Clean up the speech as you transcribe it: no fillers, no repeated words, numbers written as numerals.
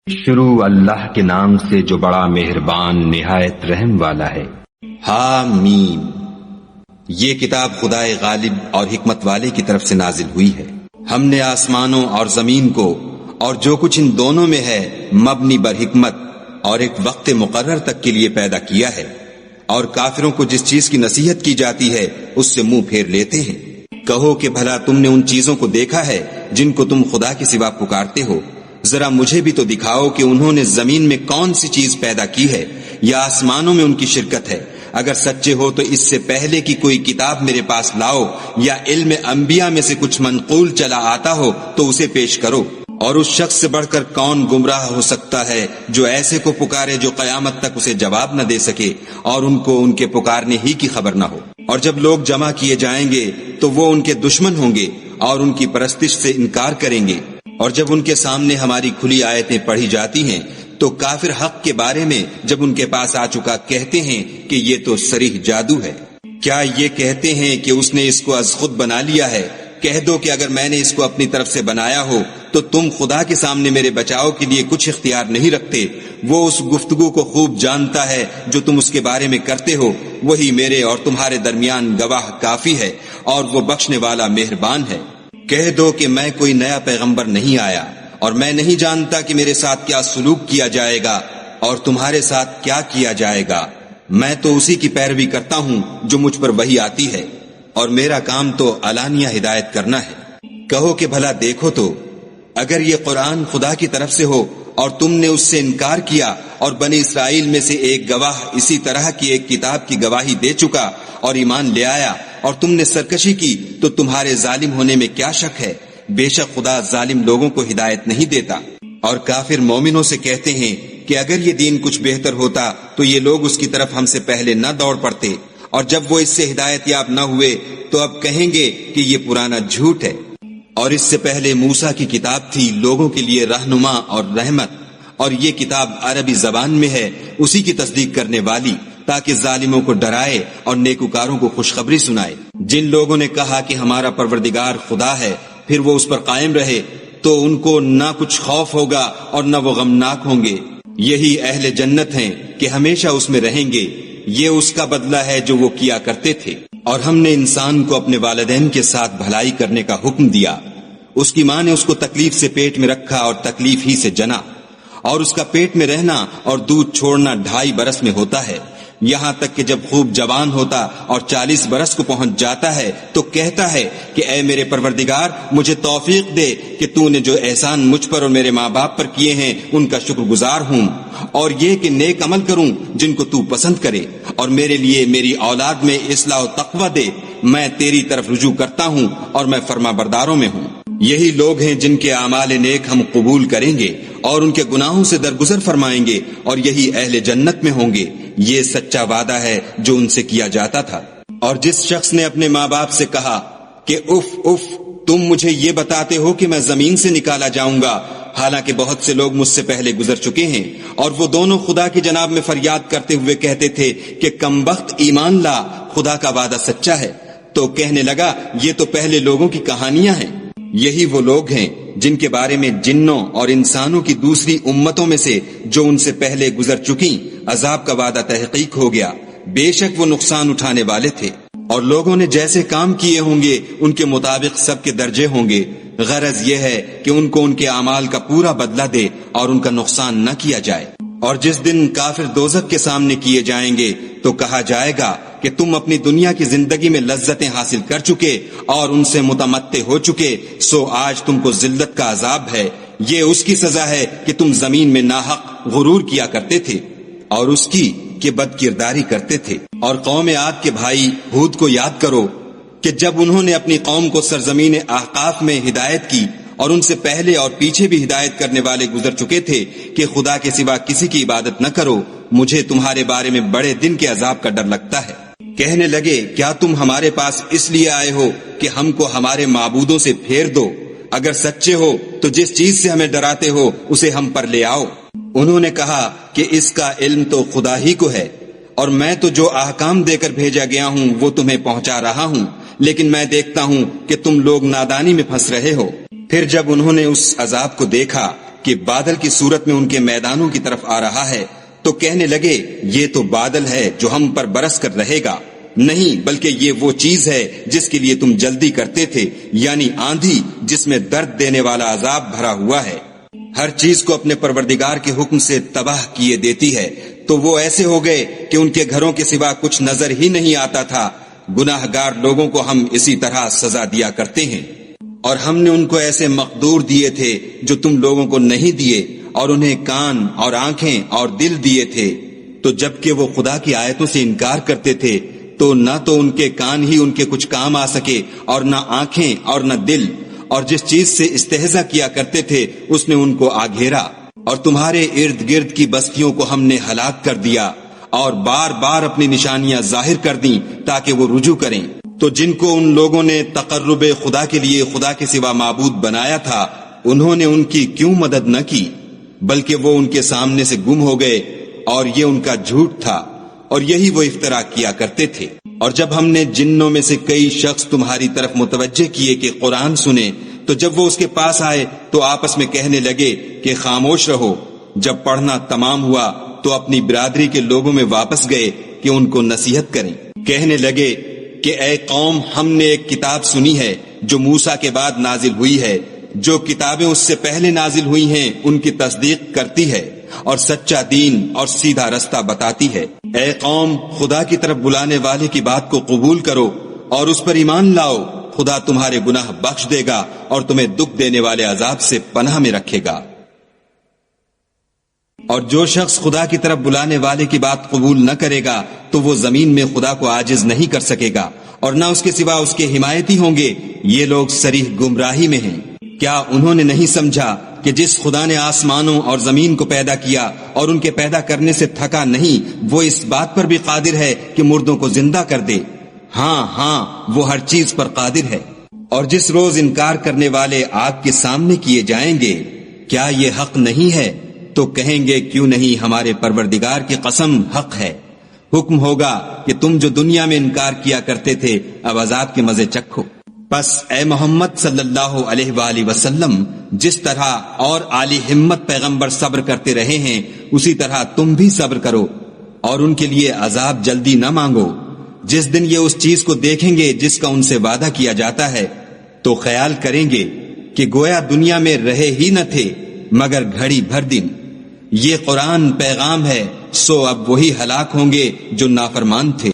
شروع اللہ کے نام سے جو بڑا مہربان نہایت رحم والا ہے۔ حامیم، یہ کتاب خدائے غالب اور حکمت والے کی طرف سے نازل ہوئی ہے۔ ہم نے آسمانوں اور زمین کو اور جو کچھ ان دونوں میں ہے مبنی بر حکمت اور ایک وقت مقرر تک کے لیے پیدا کیا ہے، اور کافروں کو جس چیز کی نصیحت کی جاتی ہے اس سے منہ پھیر لیتے ہیں۔ کہو کہ بھلا تم نے ان چیزوں کو دیکھا ہے جن کو تم خدا کے سوا پکارتے ہو؟ ذرا مجھے بھی تو دکھاؤ کہ انہوں نے زمین میں کون سی چیز پیدا کی ہے یا آسمانوں میں ان کی شرکت ہے۔ اگر سچے ہو تو اس سے پہلے کی کوئی کتاب میرے پاس لاؤ، یا علم انبیاء میں سے کچھ منقول چلا آتا ہو تو اسے پیش کرو۔ اور اس شخص سے بڑھ کر کون گمراہ ہو سکتا ہے جو ایسے کو پکارے جو قیامت تک اسے جواب نہ دے سکے اور ان کو ان کے پکارنے ہی کی خبر نہ ہو۔ اور جب لوگ جمع کیے جائیں گے تو وہ ان کے دشمن ہوں گے اور ان کی پرستش سے انکار کریں گے، اور جب ان کے سامنے ہماری کھلی آیتیں پڑھی جاتی ہیں تو کافر حق کے بارے میں جب ان کے پاس آ چکا کہتے ہیں کہ یہ تو صریح جادو ہے۔ کیا یہ کہتے ہیں کہ اس نے اس کو از خود بنا لیا ہے؟ کہہ دو کہ اگر میں نے اس کو اپنی طرف سے بنایا ہو تو تم خدا کے سامنے میرے بچاؤ کے لیے کچھ اختیار نہیں رکھتے۔ وہ اس گفتگو کو خوب جانتا ہے جو تم اس کے بارے میں کرتے ہو، وہی میرے اور تمہارے درمیان گواہ کافی ہے، اور وہ بخشنے والا مہربان ہے۔ کہہ دو کہ میں کوئی نیا پیغمبر نہیں آیا، اور میں نہیں جانتا کہ میرے ساتھ کیا سلوک کیا جائے گا اور تمہارے ساتھ کیا کیا جائے گا۔ میں تو اسی کی پیروی کرتا ہوں جو مجھ پر وحی آتی ہے، اور میرا کام تو علانیہ ہدایت کرنا ہے۔ کہو کہ بھلا دیکھو تو اگر یہ قرآن خدا کی طرف سے ہو اور تم نے اس سے انکار کیا، اور بنی اسرائیل میں سے ایک گواہ اسی طرح کی ایک کتاب کی گواہی دے چکا اور ایمان لے آیا، اور تم نے سرکشی کی، تو تمہارے ظالم ہونے میں کیا شک ہے؟ بے شک خدا ظالم لوگوں کو ہدایت نہیں دیتا۔ اور کافر مومنوں سے کہتے ہیں کہ اگر یہ دین کچھ بہتر ہوتا تو یہ لوگ اس کی طرف ہم سے پہلے نہ دوڑ پڑتے، اور جب وہ اس سے ہدایت یاب نہ ہوئے تو اب کہیں گے کہ یہ پرانا جھوٹ ہے۔ اور اس سے پہلے موسیٰ کی کتاب تھی لوگوں کے لیے رہنما اور رحمت، اور یہ کتاب عربی زبان میں ہے اسی کی تصدیق کرنے والی، تاکہ ظالموں کو ڈرائے اور نیکوکاروں کو خوشخبری سنائے۔ جن لوگوں نے کہا کہ ہمارا پروردگار خدا ہے پھر وہ اس پر قائم رہے تو ان کو نہ کچھ خوف ہوگا اور نہ وہ غمناک ہوں گے۔ یہی اہل جنت ہیں کہ ہمیشہ اس میں رہیں گے، یہ اس کا بدلہ ہے جو وہ کیا کرتے تھے۔ اور ہم نے انسان کو اپنے والدین کے ساتھ بھلائی کرنے کا حکم دیا۔ اس کی ماں نے اس کو تکلیف سے پیٹ میں رکھا اور تکلیف ہی سے جنا، اور اس کا پیٹ میں رہنا اور دودھ چھوڑنا 2.5 برس میں ہوتا ہے، یہاں تک کہ جب خوب جوان ہوتا اور 40 برس کو پہنچ جاتا ہے تو کہتا ہے کہ اے میرے پروردگار، مجھے توفیق دے کہ تو نے جو احسان مجھ پر اور میرے ماں باپ پر کیے ہیں ان کا شکر گزار ہوں، اور یہ کہ نیک عمل کروں جن کو تو پسند کرے، اور میرے لیے میری اولاد میں اصلاح و تقوی دے۔ میں تیری طرف رجوع کرتا ہوں اور میں فرما برداروں میں ہوں۔ یہی لوگ ہیں جن کے اعمال نیک ہم قبول کریں گے اور ان کے گناہوں سے درگزر فرمائیں گے، اور یہی اہل جنت میں ہوں گے۔ یہ سچا وعدہ ہے جو ان سے کیا جاتا تھا۔ اور جس شخص نے اپنے ماں باپ سے کہا کہ اف اف، تم مجھے یہ بتاتے ہو کہ میں زمین سے نکالا جاؤں گا، حالانکہ بہت سے لوگ مجھ سے پہلے گزر چکے ہیں، اور وہ دونوں خدا کی جناب میں فریاد کرتے ہوئے کہتے تھے کہ کمبخت ایمان لا، خدا کا وعدہ سچا ہے، تو کہنے لگا یہ تو پہلے لوگوں کی کہانیاں ہیں۔ یہی وہ لوگ ہیں جن کے بارے میں جنوں اور انسانوں کی دوسری امتوں میں سے جو ان سے پہلے گزر چکی عذاب کا وعدہ تحقیق ہو گیا، بے شک وہ نقصان اٹھانے والے تھے۔ اور لوگوں نے جیسے کام کیے ہوں گے ان کے مطابق سب کے درجے ہوں گے۔ غرض یہ ہے کہ ان کو ان کے اعمال کا پورا بدلہ دے اور ان کا نقصان نہ کیا جائے۔ اور جس دن کافر دوزخ کے سامنے کیے جائیں گے تو کہا جائے گا کہ تم اپنی دنیا کی زندگی میں لذتیں حاصل کر چکے اور ان سے متمتع ہو چکے، سو آج تم کو ذلت کا عذاب ہے۔ یہ اس کی سزا ہے کہ تم زمین میں ناحق غرور کیا کرتے تھے، اور اس کی کہ بد کرداری کرتے تھے۔ اور قوم عاد کے بھائی ہود کو یاد کرو کہ جب انہوں نے اپنی قوم کو سرزمین احقاف میں ہدایت کی، اور ان سے پہلے اور پیچھے بھی ہدایت کرنے والے گزر چکے تھے کہ خدا کے سوا کسی کی عبادت نہ کرو، مجھے تمہارے بارے میں بڑے دن کے عذاب کا ڈر لگتا ہے۔ کہنے لگے کیا تم ہمارے پاس اس لیے آئے ہو کہ ہم کو ہمارے معبودوں سے پھیر دو؟ اگر سچے ہو تو جس چیز سے ہمیں ڈراتے ہو اسے ہم پر لے آؤ۔ انہوں نے کہا کہ اس کا علم تو خدا ہی کو ہے، اور میں تو جو احکام دے کر بھیجا گیا ہوں وہ تمہیں پہنچا رہا ہوں، لیکن میں دیکھتا ہوں کہ تم لوگ نادانی میں پھنس رہے ہو۔ پھر جب انہوں نے اس عذاب کو دیکھا کہ بادل کی صورت میں ان کے میدانوں کی طرف آ رہا ہے تو کہنے لگے یہ تو بادل ہے جو ہم پر برس کر رہے گا، نہیں بلکہ یہ وہ چیز ہے جس کے لیے تم جلدی کرتے تھے، یعنی آندھی جس میں درد دینے والا عذاب بھرا ہوا ہے۔ ہر چیز کو اپنے پروردگار کے حکم سے تباہ کیے دیتی ہے، تو وہ ایسے ہو گئے کہ ان کے گھروں کے سوا کچھ نظر ہی نہیں آتا تھا۔ گناہ گار لوگوں کو ہم اسی طرح سزا دیا کرتے ہیں، اور ہم نے ان کو ایسے مقدور دیے تھے جو تم لوگوں کو نہیں دیے، اور انہیں کان اور آنکھیں اور دل دیے تھے، تو جبکہ وہ خدا کی آیتوں سے انکار کرتے تھے تو نہ تو ان کے کان ہی ان کے کچھ کام آ سکے اور نہ آنکھیں اور نہ دل، اور جس چیز سے استہزا کیا کرتے تھے اس نے ان کو آ گھیرا، اور تمہارے ارد گرد کی بستیوں کو ہم نے ہلاک کر دیا اور بار بار اپنی نشانیاں ظاہر کر دیں تاکہ وہ رجوع کریں۔ تو جن کو ان لوگوں نے تقرب خدا کے لیے خدا کے سوا معبود بنایا تھا، انہوں نے ان کی کیوں مدد نہ کی، بلکہ وہ ان کے سامنے سے گم ہو گئے، اور یہ ان کا جھوٹ تھا اور یہی وہ افترا کیا کرتے تھے۔ اور جب ہم نے جنوں میں سے کئی شخص تمہاری طرف متوجہ کیے کہ قرآن سنیں، تو جب وہ اس کے پاس آئے تو آپس میں کہنے لگے کہ خاموش رہو۔ جب پڑھنا تمام ہوا تو اپنی برادری کے لوگوں میں واپس گئے کہ ان کو نصیحت کریں۔ کہنے لگے کہ اے قوم، ہم نے ایک کتاب سنی ہے جو موسیٰ کے بعد نازل ہوئی ہے، جو کتابیں اس سے پہلے نازل ہوئی ہیں ان کی تصدیق کرتی ہے اور سچا دین اور سیدھا رستہ بتاتی ہے۔ اے قوم، خدا کی طرف بلانے والے کی بات کو قبول کرو اور اس پر ایمان لاؤ، خدا تمہارے گناہ بخش دے گا اور تمہیں دکھ دینے والے عذاب سے پناہ میں رکھے گا۔ اور جو شخص خدا کی طرف بلانے والے کی بات قبول نہ کرے گا تو وہ زمین میں خدا کو عاجز نہیں کر سکے گا، اور نہ اس کے سوا اس کے حمایتی ہوں گے۔ یہ لوگ صریح گمراہی میں ہیں۔ کیا انہوں نے نہیں سمجھا کہ جس خدا نے آسمانوں اور زمین کو پیدا کیا اور ان کے پیدا کرنے سے تھکا نہیں، وہ اس بات پر بھی قادر ہے کہ مردوں کو زندہ کر دے؟ ہاں، وہ ہر چیز پر قادر ہے۔ اور جس روز انکار کرنے والے آگ کے سامنے کیے جائیں گے، کیا یہ حق نہیں ہے؟ تو کہیں گے کیوں نہیں، ہمارے پروردگار کی قسم حق ہے۔ حکم ہوگا کہ تم جو دنیا میں انکار کیا کرتے تھے اب عذاب کے مزے چکھو۔ پس اے محمد صلی اللہ علیہ وآلہ وسلم، جس طرح اور عالی ہمت پیغمبر صبر کرتے رہے ہیں اسی طرح تم بھی صبر کرو، اور ان کے لیے عذاب جلدی نہ مانگو۔ جس دن یہ اس چیز کو دیکھیں گے جس کا ان سے وعدہ کیا جاتا ہے تو خیال کریں گے کہ گویا دنیا میں رہے ہی نہ تھے مگر گھڑی بھر دن۔ یہ قرآن پیغام ہے، سو اب وہی ہلاک ہوں گے جو نافرمان تھے۔